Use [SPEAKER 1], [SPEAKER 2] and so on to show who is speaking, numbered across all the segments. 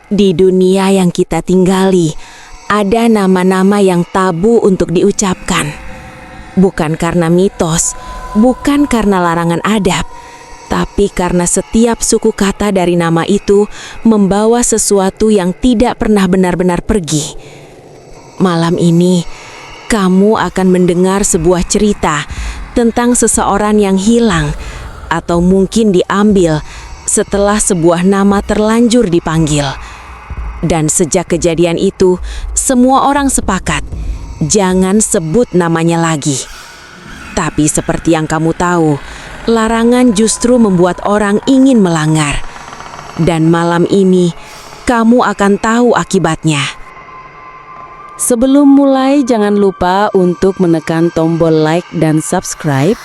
[SPEAKER 1] Di dunia yang kita tinggali, ada nama-nama yang tabu untuk diucapkan. Bukan karena mitos, bukan karena larangan adab, tapi karena setiap suku kata dari nama itu membawa sesuatu yang tidak pernah benar-benar pergi. Malam ini, kamu akan mendengar sebuah cerita tentang seseorang yang hilang atau mungkin diambil setelah sebuah nama terlanjur dipanggil. Dan sejak kejadian itu, semua orang sepakat, jangan sebut namanya lagi. Tapi seperti yang kamu tahu, larangan justru membuat orang ingin melanggar. Dan malam ini, kamu akan tahu akibatnya.
[SPEAKER 2] Sebelum mulai, jangan lupa untuk menekan tombol like dan subscribe.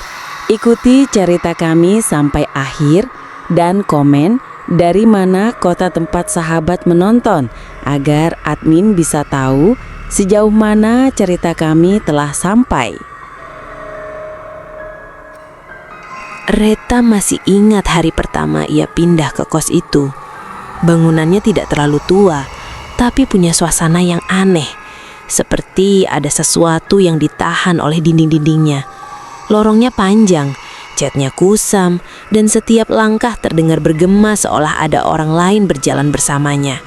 [SPEAKER 2] Ikuti cerita kami sampai akhir dan komen dari mana kota tempat sahabat menonton agar admin bisa tahu sejauh mana cerita kami telah sampai.
[SPEAKER 1] Reta masih ingat hari pertama ia pindah ke kos itu. Bangunannya tidak terlalu tua, tapi punya suasana yang aneh. Seperti ada sesuatu yang ditahan oleh dinding-dindingnya. Lorongnya panjang, catnya kusam, dan setiap langkah terdengar bergema seolah ada orang lain berjalan bersamanya.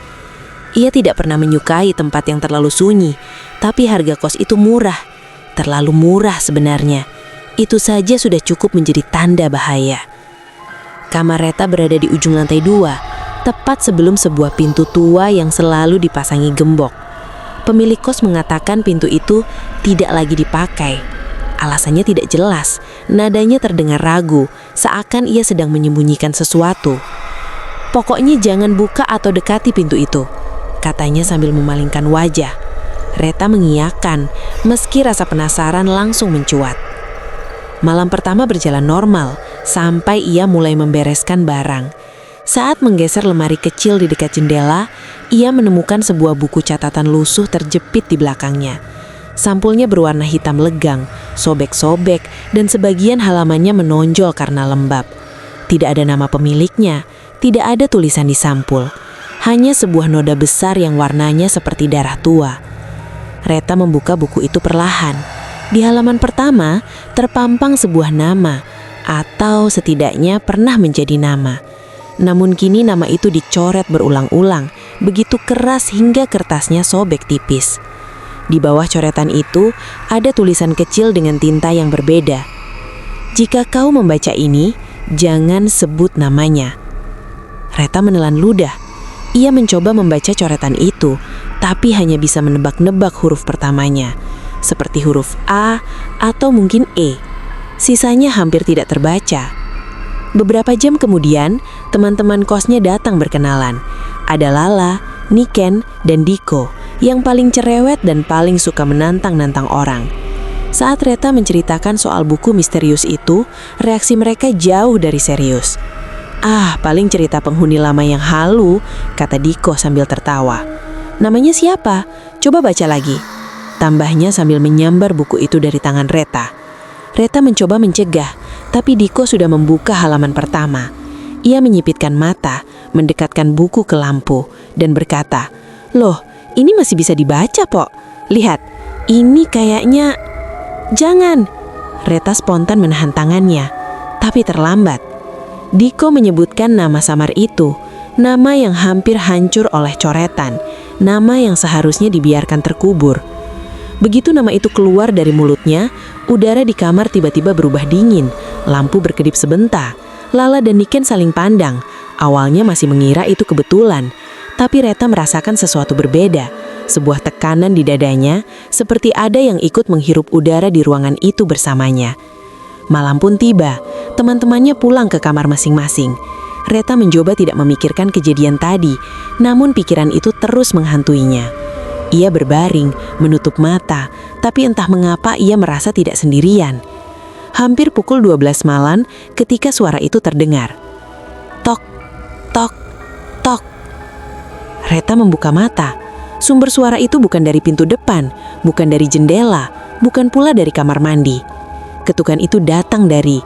[SPEAKER 1] Ia tidak pernah menyukai tempat yang terlalu sunyi, tapi harga kos itu murah. Terlalu murah sebenarnya. Itu saja sudah cukup menjadi tanda bahaya. Kamar Reta berada di ujung lantai 2, tepat sebelum sebuah pintu tua yang selalu dipasangi gembok. Pemilik kos mengatakan pintu itu tidak lagi dipakai. Alasannya tidak jelas, nadanya terdengar ragu, seakan ia sedang menyembunyikan sesuatu. Pokoknya jangan buka atau dekati pintu itu, katanya sambil memalingkan wajah. Reta mengiyakan, meski rasa penasaran langsung mencuat. Malam pertama berjalan normal, sampai ia mulai membereskan barang. Saat menggeser lemari kecil di dekat jendela, ia menemukan sebuah buku catatan lusuh terjepit di belakangnya. Sampulnya berwarna hitam legang, sobek-sobek, dan sebagian halamannya menonjol karena lembab. Tidak ada nama pemiliknya, tidak ada tulisan di sampul. Hanya sebuah noda besar yang warnanya seperti darah tua. Reta membuka buku itu perlahan. Di halaman pertama, terpampang sebuah nama, atau setidaknya pernah menjadi nama. Namun kini nama itu dicoret berulang-ulang, begitu keras hingga kertasnya sobek tipis. Di bawah coretan itu ada tulisan kecil dengan tinta yang berbeda. Jika kau membaca ini, jangan sebut namanya. Reta menelan ludah. Ia mencoba membaca coretan itu, tapi hanya bisa menebak-nebak huruf pertamanya, seperti huruf A atau mungkin E. Sisanya hampir tidak terbaca. Beberapa jam kemudian, teman-teman kosnya datang berkenalan. Ada Lala, Niken, dan Diko, yang paling cerewet dan paling suka menantang-nantang orang. Saat Reta menceritakan soal buku misterius itu, reaksi mereka jauh dari serius. "Ah, paling cerita penghuni lama yang halu," kata Diko sambil tertawa. "Namanya siapa? Coba baca lagi," tambahnya sambil menyambar buku itu dari tangan Reta. Reta mencoba mencegah, tapi Diko sudah membuka halaman pertama. Ia menyipitkan mata, mendekatkan buku ke lampu, dan berkata, "Loh, ini masih bisa dibaca, Pok. Lihat, ini kayaknya..." "Jangan!" Reta spontan menahan tangannya, tapi terlambat. Diko menyebutkan nama samar itu, nama yang hampir hancur oleh coretan, nama yang seharusnya dibiarkan terkubur. Begitu nama itu keluar dari mulutnya, udara di kamar tiba-tiba berubah dingin, lampu berkedip sebentar. Lala dan Niken saling pandang. Awalnya masih mengira itu kebetulan, tapi Reta merasakan sesuatu berbeda. Sebuah tekanan di dadanya, seperti ada yang ikut menghirup udara di ruangan itu bersamanya. Malam pun tiba, teman-temannya pulang ke kamar masing-masing. Reta mencoba tidak memikirkan kejadian tadi, namun pikiran itu terus menghantuinya. Ia berbaring, menutup mata, tapi entah mengapa ia merasa tidak sendirian. Hampir pukul 12 malam ketika suara itu terdengar. Tok, tok, tok. Reta membuka mata. Sumber suara itu bukan dari pintu depan, bukan dari jendela, bukan pula dari kamar mandi. Ketukan itu datang dari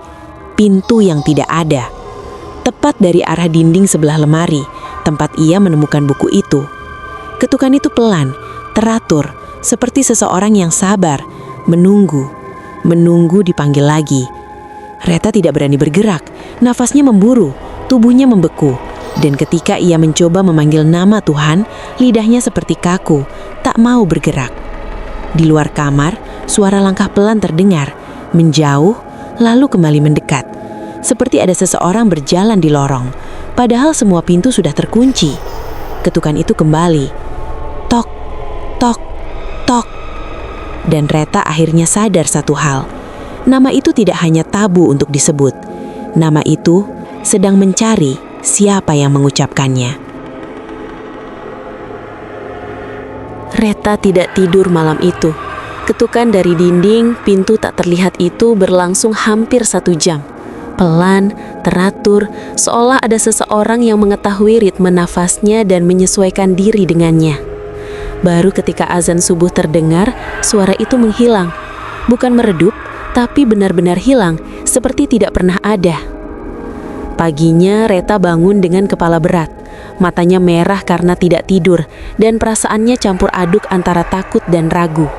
[SPEAKER 1] pintu yang tidak ada. Tepat dari arah dinding sebelah lemari, tempat ia menemukan buku itu. Ketukan itu pelan, teratur, seperti seseorang yang sabar, menunggu dipanggil lagi. Reta tidak berani bergerak, nafasnya memburu, tubuhnya membeku. Dan ketika ia mencoba memanggil nama Tuhan, lidahnya seperti kaku, tak mau bergerak. Di luar kamar, suara langkah pelan terdengar, menjauh, lalu kembali mendekat. Seperti ada seseorang berjalan di lorong, padahal semua pintu sudah terkunci. Ketukan itu kembali. Tok, tok, tok. Dan Reta akhirnya sadar satu hal. Nama itu tidak hanya tabu untuk disebut. Nama itu sedang mencari siapa yang mengucapkannya. Reta tidak tidur malam itu. Ketukan dari dinding, pintu tak terlihat itu berlangsung hampir 1 jam. Pelan, teratur, seolah ada seseorang yang mengetahui ritme nafasnya dan menyesuaikan diri dengannya. Baru ketika azan subuh terdengar, suara itu menghilang. Bukan meredup, tapi benar-benar hilang, seperti tidak pernah ada. Paginya, Reta bangun dengan kepala berat. Matanya merah karena tidak tidur, dan perasaannya campur aduk antara takut dan ragu.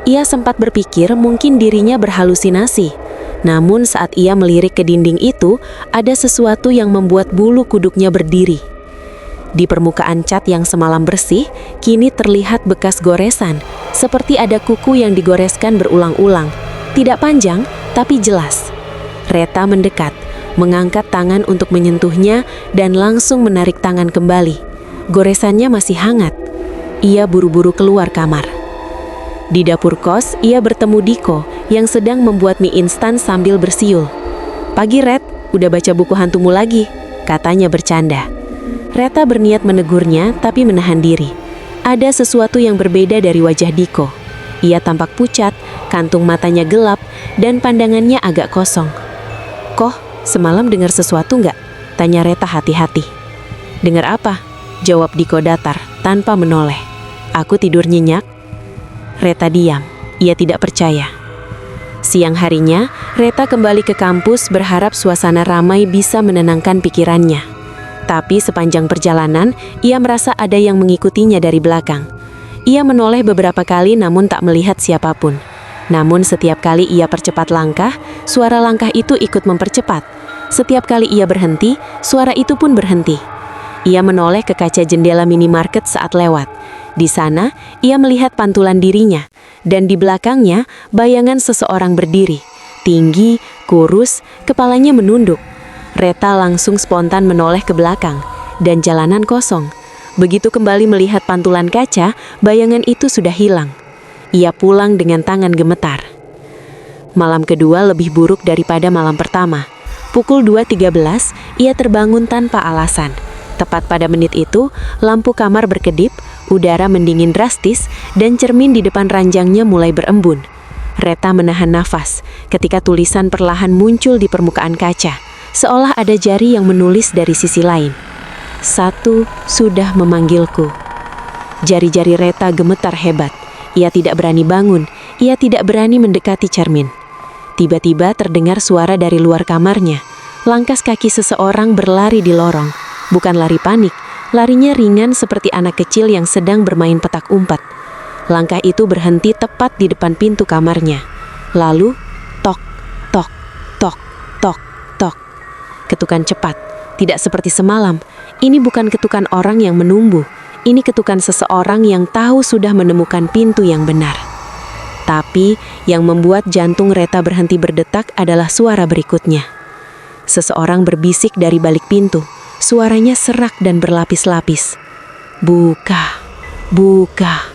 [SPEAKER 1] Ia sempat berpikir mungkin dirinya berhalusinasi. Namun saat ia melirik ke dinding itu, ada sesuatu yang membuat bulu kuduknya berdiri. Di permukaan cat yang semalam bersih, kini terlihat bekas goresan, seperti ada kuku yang digoreskan berulang-ulang. Tidak panjang, tapi jelas. Reta mendekat, mengangkat tangan untuk menyentuhnya dan langsung menarik tangan kembali. Goresannya masih hangat. Ia buru-buru keluar kamar. Di dapur kos, ia bertemu Diko yang sedang membuat mie instan sambil bersiul. "Pagi, Ret, udah baca buku hantumu lagi," katanya bercanda. Reta berniat menegurnya tapi menahan diri. Ada sesuatu yang berbeda dari wajah Diko. Ia tampak pucat, kantung matanya gelap, dan pandangannya agak kosong. "Koh, semalam dengar sesuatu nggak?" tanya Reta hati-hati. "Dengar apa?" jawab Diko datar, tanpa menoleh. "Aku tidur nyenyak." Reta diam, ia tidak percaya. Siang harinya, Reta kembali ke kampus berharap suasana ramai bisa menenangkan pikirannya. Tapi sepanjang perjalanan, ia merasa ada yang mengikutinya dari belakang. Ia menoleh beberapa kali namun tak melihat siapapun. Namun setiap kali ia percepat langkah, suara langkah itu ikut mempercepat. Setiap kali ia berhenti, suara itu pun berhenti. Ia menoleh ke kaca jendela minimarket saat lewat. Di sana, ia melihat pantulan dirinya, dan di belakangnya bayangan seseorang berdiri. Tinggi, kurus, kepalanya menunduk. Reta langsung spontan menoleh ke belakang, dan jalanan kosong. Begitu kembali melihat pantulan kaca, bayangan itu sudah hilang. Ia pulang dengan tangan gemetar. Malam kedua lebih buruk daripada malam pertama. Pukul 2.13, ia terbangun tanpa alasan. Tepat pada menit itu, lampu kamar berkedip, udara mendingin drastis, dan cermin di depan ranjangnya mulai berembun. Reta menahan nafas ketika tulisan perlahan muncul di permukaan kaca, seolah ada jari yang menulis dari sisi lain. "1 sudah memanggilku." Jari-jari Reta gemetar hebat. Ia tidak berani bangun, ia tidak berani mendekati cermin. Tiba-tiba terdengar suara dari luar kamarnya. Langkah kaki seseorang berlari di lorong. Bukan lari panik, larinya ringan seperti anak kecil yang sedang bermain petak umpet. Langkah itu berhenti tepat di depan pintu kamarnya. Lalu, tok, tok, tok, tok, tok. Ketukan cepat, tidak seperti semalam. Ini bukan ketukan orang yang menunggu. Ini ketukan seseorang yang tahu sudah menemukan pintu yang benar. Tapi, yang membuat jantung Reta berhenti berdetak adalah suara berikutnya. Seseorang berbisik dari balik pintu. Suaranya serak dan berlapis-lapis. "Buka, buka."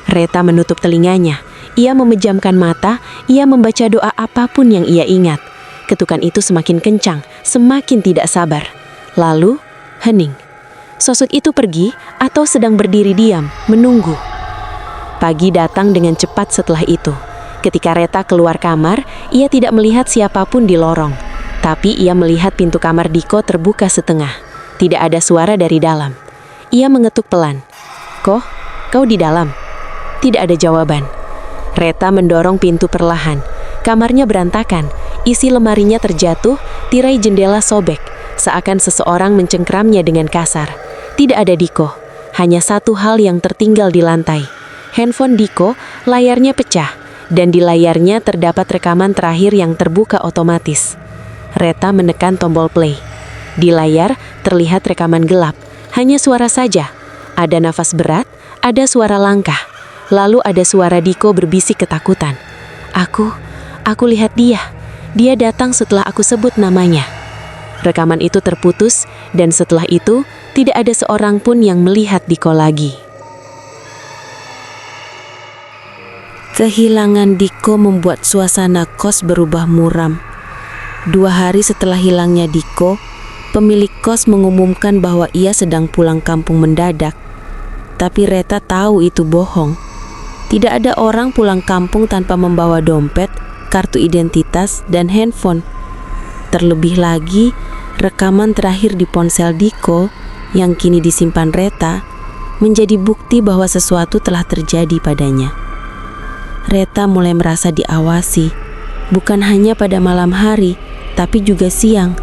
[SPEAKER 1] Reta menutup telinganya. Ia memejamkan mata, ia membaca doa apapun yang ia ingat. Ketukan itu semakin kencang, semakin tidak sabar. Lalu, hening. Sosok itu pergi atau sedang berdiri diam, menunggu. Pagi datang dengan cepat setelah itu. Ketika Reta keluar kamar, ia tidak melihat siapapun di lorong. Tapi ia melihat pintu kamar Diko terbuka setengah. Tidak ada suara dari dalam. Ia mengetuk pelan. "Koh, kau di dalam?" Tidak ada jawaban. Reta mendorong pintu perlahan. Kamarnya berantakan, isi lemarinya terjatuh, tirai jendela sobek, seakan seseorang mencengkramnya dengan kasar. Tidak ada Diko, hanya satu hal yang tertinggal di lantai. Handphone Diko, layarnya pecah, dan di layarnya terdapat rekaman terakhir yang terbuka otomatis. Reta menekan tombol play. Di layar terlihat rekaman gelap, hanya suara saja. Ada nafas berat, ada suara langkah, lalu ada suara Diko berbisik ketakutan. Aku lihat dia. Dia datang setelah aku sebut namanya. Rekaman itu terputus, dan setelah itu tidak ada seorang pun yang melihat Diko lagi. Kehilangan Diko membuat suasana kos berubah muram. 2 hari setelah hilangnya Diko, pemilik kos mengumumkan bahwa ia sedang pulang kampung mendadak. Tapi Reta tahu itu bohong. Tidak ada orang pulang kampung tanpa membawa dompet, kartu identitas, dan handphone. Terlebih lagi, rekaman terakhir di ponsel Diko yang kini disimpan Reta menjadi bukti bahwa sesuatu telah terjadi padanya. Reta mulai merasa diawasi, bukan hanya pada malam hari, tapi juga siang.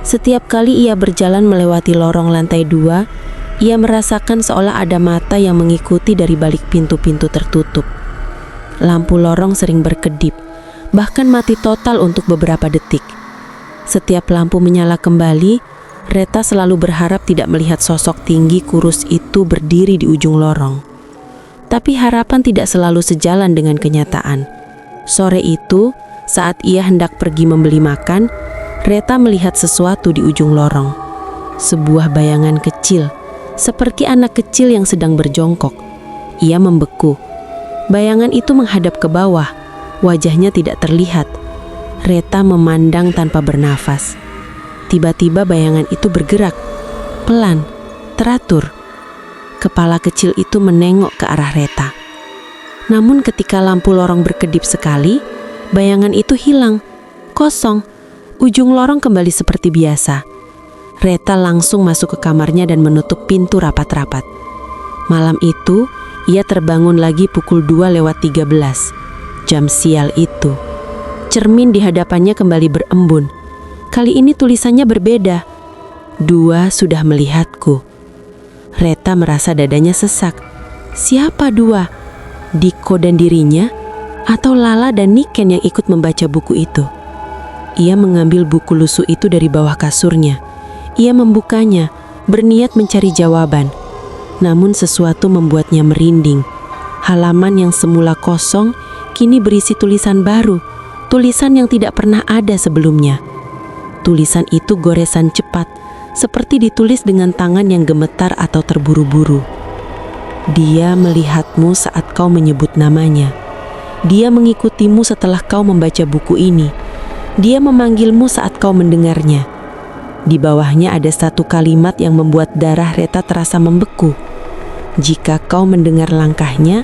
[SPEAKER 1] Setiap kali ia berjalan melewati lorong lantai 2, ia merasakan seolah ada mata yang mengikuti dari balik pintu-pintu tertutup. Lampu lorong sering berkedip, bahkan mati total untuk beberapa detik. Setiap lampu menyala kembali, Reta selalu berharap tidak melihat sosok tinggi kurus itu berdiri di ujung lorong. Tapi harapan tidak selalu sejalan dengan kenyataan. Sore itu, saat ia hendak pergi membeli makan, Reta melihat sesuatu di ujung lorong. Sebuah bayangan kecil, seperti anak kecil yang sedang berjongkok. Ia membeku. Bayangan itu menghadap ke bawah, wajahnya tidak terlihat. Reta memandang tanpa bernafas. Tiba-tiba bayangan itu bergerak, pelan, teratur. Kepala kecil itu menengok ke arah Reta. Namun ketika lampu lorong berkedip sekali, bayangan itu hilang, kosong. Ujung lorong kembali seperti biasa. Reta langsung masuk ke kamarnya dan menutup pintu rapat-rapat. Malam itu, ia terbangun lagi pukul 2:13. Jam sial itu. Cermin di hadapannya kembali berembun. Kali ini tulisannya berbeda. 2 sudah melihatku. Reta merasa dadanya sesak. Siapa 2? Diko dan dirinya? Atau Lala dan Niken yang ikut membaca buku itu? Ia mengambil buku lusuh itu dari bawah kasurnya. Ia membukanya, berniat mencari jawaban. Namun sesuatu membuatnya merinding. Halaman yang semula kosong kini berisi tulisan baru, tulisan yang tidak pernah ada sebelumnya. Tulisan itu goresan cepat, seperti ditulis dengan tangan yang gemetar atau terburu-buru. Dia melihatmu saat kau menyebut namanya. Dia mengikutimu setelah kau membaca buku ini. Dia memanggilmu saat kau mendengarnya. Di bawahnya ada satu kalimat yang membuat darah Reta terasa membeku. Jika kau mendengar langkahnya,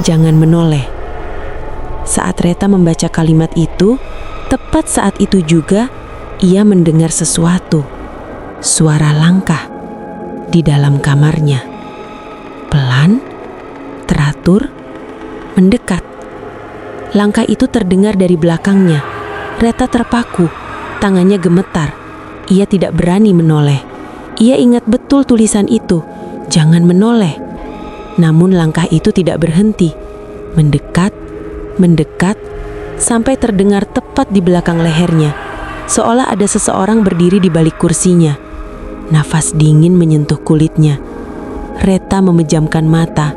[SPEAKER 1] jangan menoleh. Saat Reta membaca kalimat itu, tepat saat itu juga ia mendengar sesuatu. Suara langkah di dalam kamarnya. Pelan, teratur, mendekat. Langkah itu terdengar dari belakangnya. Reta terpaku, tangannya gemetar. Ia tidak berani menoleh. Ia ingat betul tulisan itu, jangan menoleh. Namun langkah itu tidak berhenti. Mendekat, mendekat, sampai terdengar tepat di belakang lehernya. Seolah ada seseorang berdiri di balik kursinya. Nafas dingin menyentuh kulitnya. Reta memejamkan mata.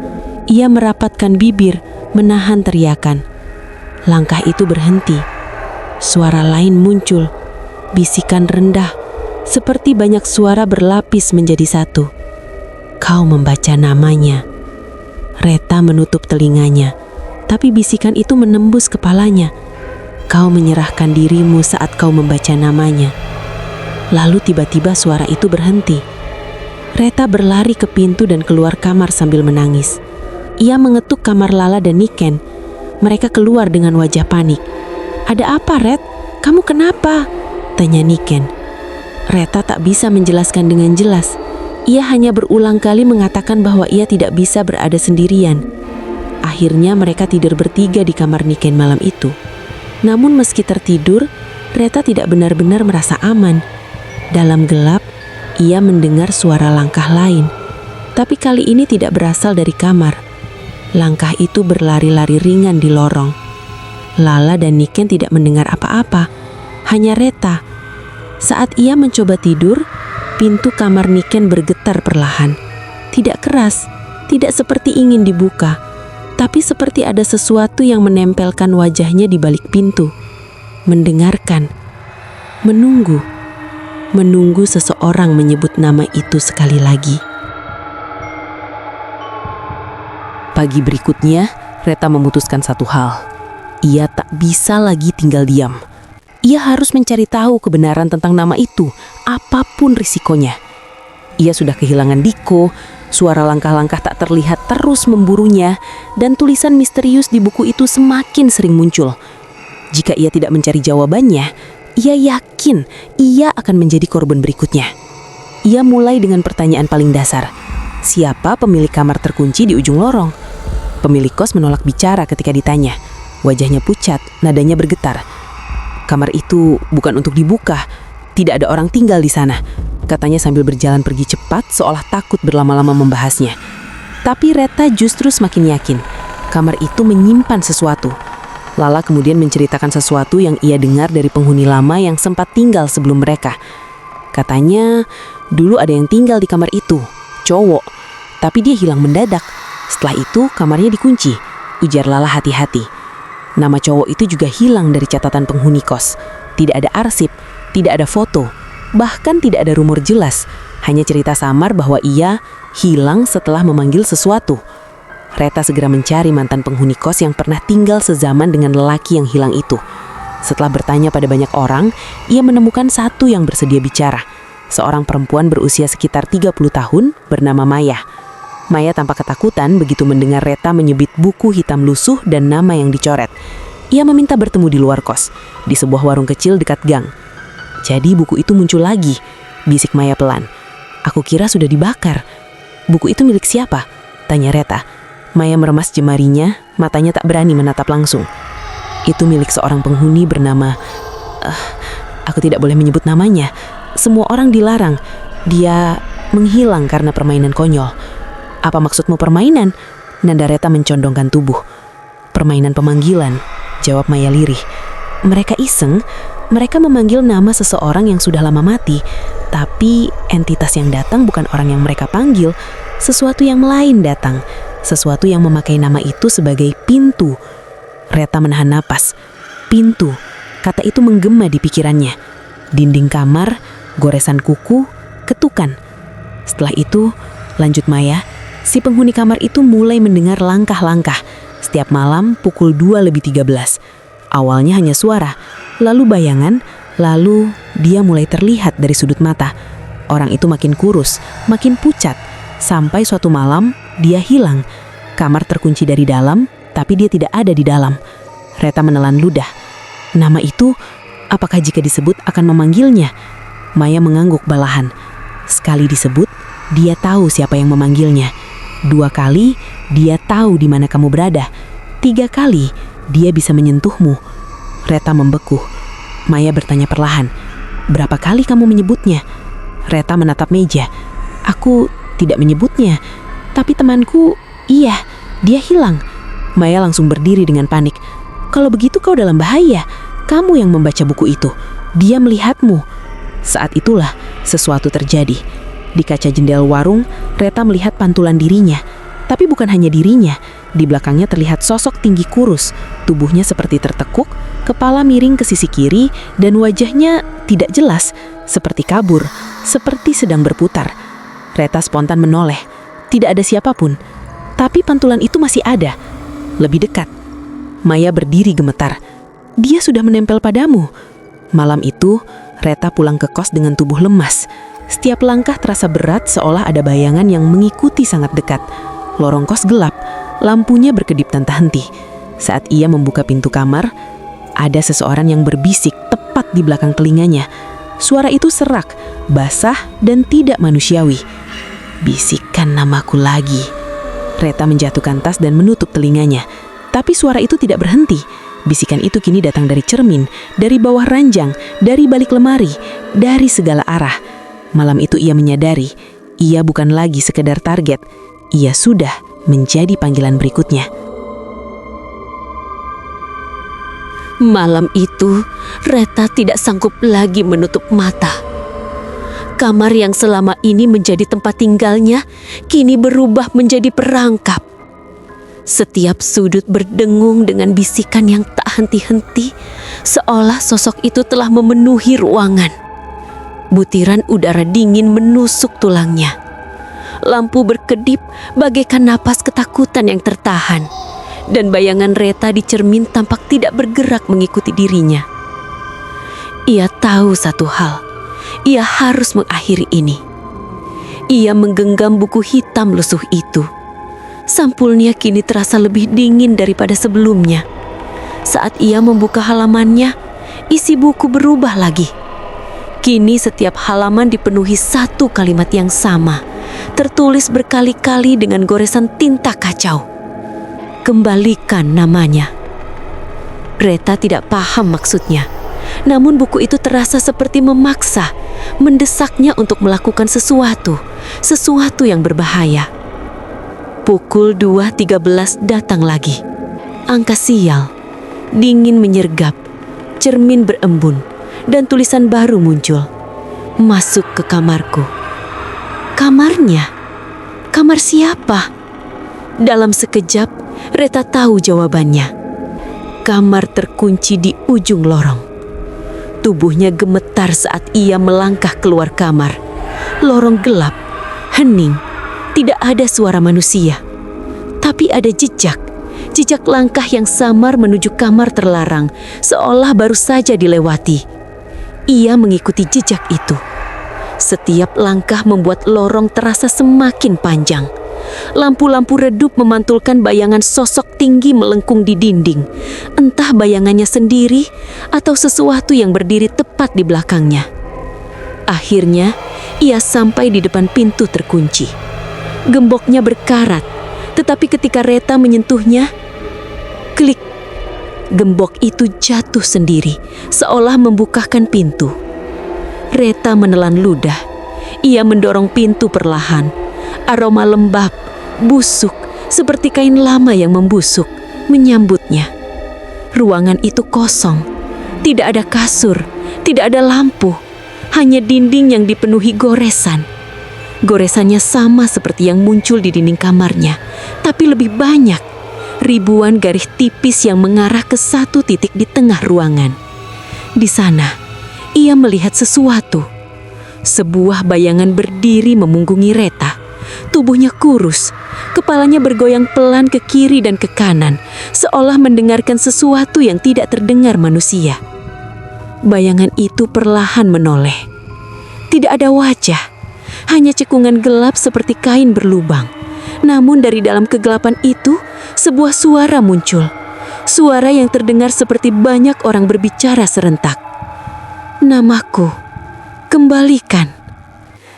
[SPEAKER 1] Ia merapatkan bibir, menahan teriakan. Langkah itu berhenti. Suara lain muncul, bisikan rendah, seperti banyak suara berlapis menjadi satu. Kau membaca namanya. Reta menutup telinganya, tapi bisikan itu menembus kepalanya. Kau menyerahkan dirimu saat kau membaca namanya. Lalu tiba-tiba suara itu berhenti. Reta berlari ke pintu dan keluar kamar sambil menangis. Ia mengetuk kamar Lala dan Niken. Mereka keluar dengan wajah panik. Ada apa, Ret? Kamu kenapa? Tanya Niken. Reta tak bisa menjelaskan dengan jelas. Ia hanya berulang kali mengatakan bahwa ia tidak bisa berada sendirian. Akhirnya mereka tidur bertiga di kamar Niken malam itu. Namun meski tertidur, Reta tidak benar-benar merasa aman. Dalam gelap, Ia mendengar suara langkah lain, tapi kali ini tidak berasal dari kamar. Langkah itu berlari-lari ringan di lorong. Lala dan Niken tidak mendengar apa-apa, hanya Reta. Saat ia mencoba tidur, pintu kamar Niken bergetar perlahan. Tidak keras, tidak seperti ingin dibuka, tapi seperti ada sesuatu yang menempelkan wajahnya di balik pintu. Mendengarkan, menunggu seseorang menyebut nama itu sekali lagi. Pagi berikutnya, Reta memutuskan satu hal. Ia tak bisa lagi tinggal diam. Ia harus mencari tahu kebenaran tentang nama itu, apapun risikonya. Ia sudah kehilangan Diko, suara langkah-langkah tak terlihat terus memburunya, dan tulisan misterius di buku itu semakin sering muncul. Jika ia tidak mencari jawabannya, ia yakin ia akan menjadi korban berikutnya. Ia mulai dengan pertanyaan paling dasar. Siapa pemilik kamar terkunci di ujung lorong? Pemilik kos menolak bicara ketika ditanya. Wajahnya pucat, nadanya bergetar. Kamar itu bukan untuk dibuka. Tidak ada orang tinggal di sana, katanya sambil berjalan pergi cepat seolah takut berlama-lama membahasnya. Tapi Reta justru semakin yakin kamar itu menyimpan sesuatu. Lala kemudian menceritakan sesuatu yang ia dengar dari penghuni lama yang sempat tinggal sebelum mereka. Katanya dulu ada yang tinggal di kamar itu, cowok, tapi dia hilang mendadak. Setelah itu kamarnya dikunci, ujar Lala hati-hati. Nama cowok itu juga hilang dari catatan penghuni kos. Tidak ada arsip, tidak ada foto, bahkan tidak ada rumor jelas. Hanya cerita samar bahwa ia hilang setelah memanggil sesuatu. Reta segera mencari mantan penghuni kos yang pernah tinggal sezaman dengan lelaki yang hilang itu. Setelah bertanya pada banyak orang, ia menemukan satu yang bersedia bicara. Seorang perempuan berusia sekitar 30 tahun bernama Maya. Maya tampak ketakutan begitu mendengar Reta menyebut buku hitam lusuh dan nama yang dicoret. Ia meminta bertemu di luar kos, di sebuah warung kecil dekat gang. Jadi buku itu muncul lagi, bisik Maya pelan. Aku kira sudah dibakar. Buku itu milik siapa? Tanya Reta. Maya meremas jemarinya, matanya tak berani menatap langsung. Itu milik seorang penghuni bernama... aku tidak boleh menyebut namanya. Semua orang dilarang. Dia menghilang karena permainan konyol. Apa maksudmu permainan? Nanda Reta mencondongkan tubuh. Permainan pemanggilan, jawab Maya lirih. Mereka iseng, mereka memanggil nama seseorang yang sudah lama mati. Tapi entitas yang datang bukan orang yang mereka panggil. Sesuatu yang lain datang. Sesuatu yang memakai nama itu sebagai pintu. Reta menahan napas. Pintu, kata itu menggema di pikirannya. Dinding kamar, goresan kuku, ketukan. Setelah itu, lanjut Maya, si penghuni kamar itu mulai mendengar langkah-langkah. Setiap malam pukul 2:13. Awalnya hanya suara, lalu bayangan, lalu dia mulai terlihat dari sudut mata. Orang itu makin kurus, makin pucat. Sampai suatu malam, dia hilang. Kamar terkunci dari dalam, tapi dia tidak ada di dalam. Reta menelan ludah. Nama itu, apakah jika disebut akan memanggilnya? Maya mengangguk balahan. Sekali disebut, dia tahu siapa yang memanggilnya. 2 kali, dia tahu di mana kamu berada. 3 kali, dia bisa menyentuhmu. Reta membeku. Maya bertanya perlahan, berapa kali kamu menyebutnya? Reta menatap meja. Aku tidak menyebutnya, tapi temanku, iya, dia hilang. Maya langsung berdiri dengan panik. Kalau begitu kau dalam bahaya. Kamu yang membaca buku itu. Dia melihatmu. Saat itulah sesuatu terjadi. Di kaca jendela warung, Reta melihat pantulan dirinya. Tapi bukan hanya dirinya. Di belakangnya terlihat sosok tinggi kurus. Tubuhnya seperti tertekuk, kepala miring ke sisi kiri, dan wajahnya tidak jelas. Seperti kabur, seperti sedang berputar. Reta spontan menoleh. Tidak ada siapapun. Tapi pantulan itu masih ada. Lebih dekat. Maya berdiri gemetar. Dia sudah menempel padamu. Malam itu, Reta pulang ke kos dengan tubuh lemas. Setiap langkah terasa berat seolah ada bayangan yang mengikuti sangat dekat. Lorong kos gelap, lampunya berkedip tanpa henti. Saat ia membuka pintu kamar, ada seseorang yang berbisik tepat di belakang telinganya. Suara itu serak, basah, dan tidak manusiawi. Bisikan namaku lagi. Reta menjatuhkan tas dan menutup telinganya. Tapi suara itu tidak berhenti. Bisikan itu kini datang dari cermin, dari bawah ranjang, dari balik lemari, dari segala arah. Malam itu ia menyadari, ia bukan lagi sekedar target, ia sudah menjadi panggilan berikutnya.
[SPEAKER 3] Malam itu, Reta tidak sanggup lagi menutup mata. Kamar yang selama ini menjadi tempat tinggalnya, kini berubah menjadi perangkap. Setiap sudut berdengung dengan bisikan yang tak henti-henti, seolah sosok itu telah memenuhi ruangan. Butiran udara dingin menusuk tulangnya. Lampu berkedip bagaikan napas ketakutan yang tertahan. Dan bayangan Reta di cermin tampak tidak bergerak mengikuti dirinya. Ia tahu satu hal, ia harus mengakhiri ini. Ia menggenggam buku hitam lusuh itu. Sampulnya kini terasa lebih dingin daripada sebelumnya. Saat ia membuka halamannya, isi buku berubah lagi. Kini setiap halaman dipenuhi satu kalimat yang sama, tertulis berkali-kali dengan goresan tinta kacau. Kembalikan namanya. Reta tidak paham maksudnya. Namun buku itu terasa seperti memaksa, mendesaknya untuk melakukan sesuatu yang berbahaya. Pukul 2.13 datang lagi. Angka sial, dingin menyergap, cermin berembun, dan tulisan baru muncul. Masuk ke kamarku. Kamarnya? Kamar siapa? Dalam sekejap, Reta tahu jawabannya. Kamar terkunci di ujung lorong. Tubuhnya gemetar saat ia melangkah keluar kamar. Lorong gelap, hening, tidak ada suara manusia. Tapi ada jejak langkah yang samar menuju kamar terlarang, seolah baru saja dilewati. Ia mengikuti jejak itu. Setiap langkah membuat lorong terasa semakin panjang. Lampu-lampu redup memantulkan bayangan sosok tinggi melengkung di dinding. Entah bayangannya sendiri atau sesuatu yang berdiri tepat di belakangnya. Akhirnya, ia sampai di depan pintu terkunci. Gemboknya berkarat, tetapi ketika Reta menyentuhnya, klik. Gembok itu jatuh sendiri, seolah membukakan pintu. Reta menelan ludah. Ia mendorong pintu perlahan. Aroma lembab, busuk, seperti kain lama yang membusuk, menyambutnya. Ruangan itu kosong. Tidak ada kasur, tidak ada lampu. Hanya dinding yang dipenuhi goresan. Goresannya sama seperti yang muncul di dinding kamarnya, tapi lebih banyak. Ribuan garis tipis yang mengarah ke satu titik di tengah ruangan. Di sana, ia melihat sesuatu. Sebuah bayangan berdiri memunggungi Reta. Tubuhnya kurus, kepalanya bergoyang pelan ke kiri dan ke kanan, seolah mendengarkan sesuatu yang tidak terdengar manusia. Bayangan itu perlahan menoleh. Tidak ada wajah, hanya cekungan gelap seperti kain berlubang. Namun dari dalam kegelapan itu, sebuah suara muncul. Suara yang terdengar seperti banyak orang berbicara serentak. Namaku, kembalikan.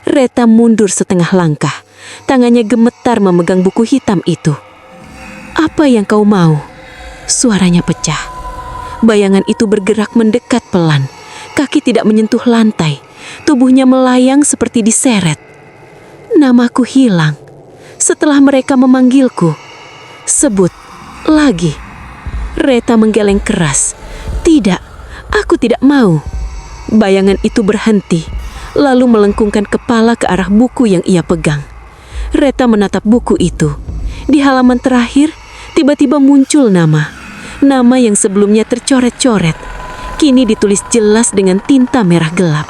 [SPEAKER 3] Reta mundur setengah langkah. Tangannya gemetar memegang buku hitam itu. Apa yang kau mau? Suaranya pecah. Bayangan itu bergerak mendekat pelan. Kaki tidak menyentuh lantai. Tubuhnya melayang seperti diseret. Namaku hilang. Setelah mereka memanggilku. Sebut lagi. Reta menggeleng keras. Tidak, aku tidak mau. Bayangan itu berhenti, lalu melengkungkan kepala ke arah buku yang ia pegang. Reta menatap buku itu. Di halaman terakhir, tiba-tiba muncul nama. Nama yang sebelumnya tercoret-coret, kini ditulis jelas dengan tinta merah gelap.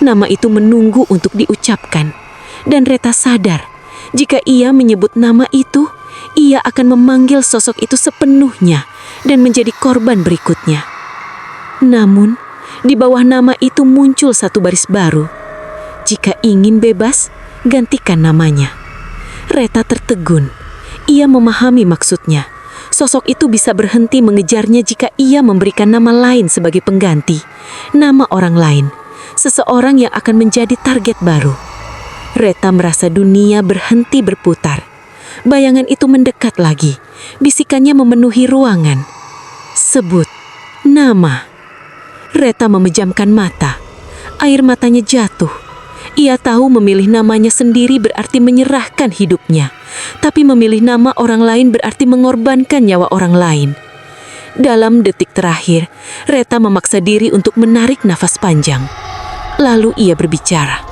[SPEAKER 3] Nama itu menunggu untuk diucapkan. Dan Reta sadar, jika ia menyebut nama itu, ia akan memanggil sosok itu sepenuhnya dan menjadi korban berikutnya. Namun, di bawah nama itu muncul satu baris baru. Jika ingin bebas, gantikan namanya. Reta tertegun. Ia memahami maksudnya. Sosok itu bisa berhenti mengejarnya jika ia memberikan nama lain sebagai pengganti. Nama orang lain. Seseorang yang akan menjadi target baru. Reta merasa dunia berhenti berputar. Bayangan itu mendekat lagi. Bisikannya memenuhi ruangan. Sebut nama. Reta memejamkan mata. Air matanya jatuh. Ia tahu memilih namanya sendiri berarti menyerahkan hidupnya, tapi memilih nama orang lain berarti mengorbankan nyawa orang lain. Dalam detik terakhir, Reta memaksa diri untuk menarik nafas panjang. Lalu ia berbicara.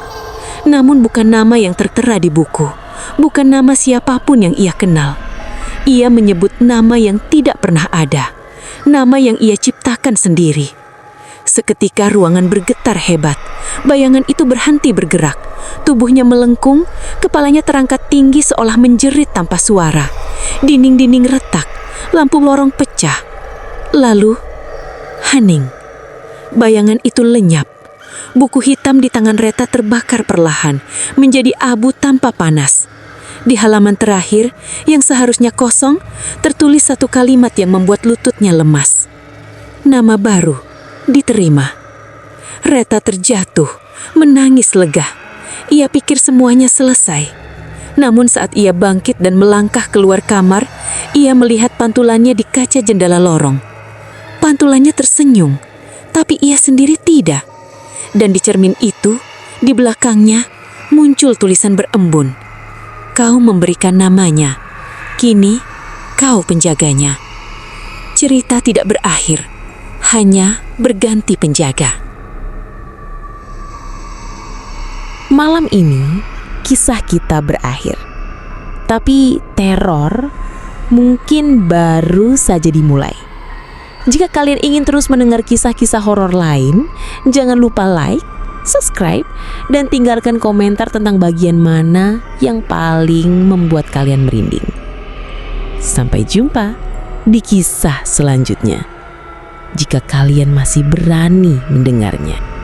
[SPEAKER 3] Namun bukan nama yang tertera di buku, bukan nama siapapun yang ia kenal. Ia menyebut nama yang tidak pernah ada, nama yang ia ciptakan sendiri. Seketika ruangan bergetar hebat. Bayangan itu berhenti bergerak. Tubuhnya melengkung, kepalanya terangkat tinggi seolah menjerit tanpa suara. Dinding-dinding retak, lampu lorong pecah. Lalu, hening. Bayangan itu lenyap. Buku hitam di tangan Reta terbakar perlahan, menjadi abu tanpa panas. Di halaman terakhir, yang seharusnya kosong, tertulis satu kalimat yang membuat lututnya lemas. Nama baru diterima. Reta terjatuh, menangis lega. Ia pikir semuanya selesai. Namun saat ia bangkit dan melangkah keluar kamar, ia melihat pantulannya di kaca jendela lorong. Pantulannya tersenyum, tapi ia sendiri tidak. Dan di cermin itu, di belakangnya, muncul tulisan berembun. Kau memberikan namanya, kini kau penjaganya. Cerita tidak berakhir, hanya berganti penjaga.
[SPEAKER 1] Malam ini, kisah kita berakhir. Tapi teror mungkin baru saja dimulai. Jika kalian ingin terus mendengar kisah-kisah horor lain, jangan lupa like, subscribe, dan tinggalkan komentar tentang bagian mana yang paling membuat kalian merinding. Sampai jumpa di kisah selanjutnya. Jika kalian masih berani mendengarnya.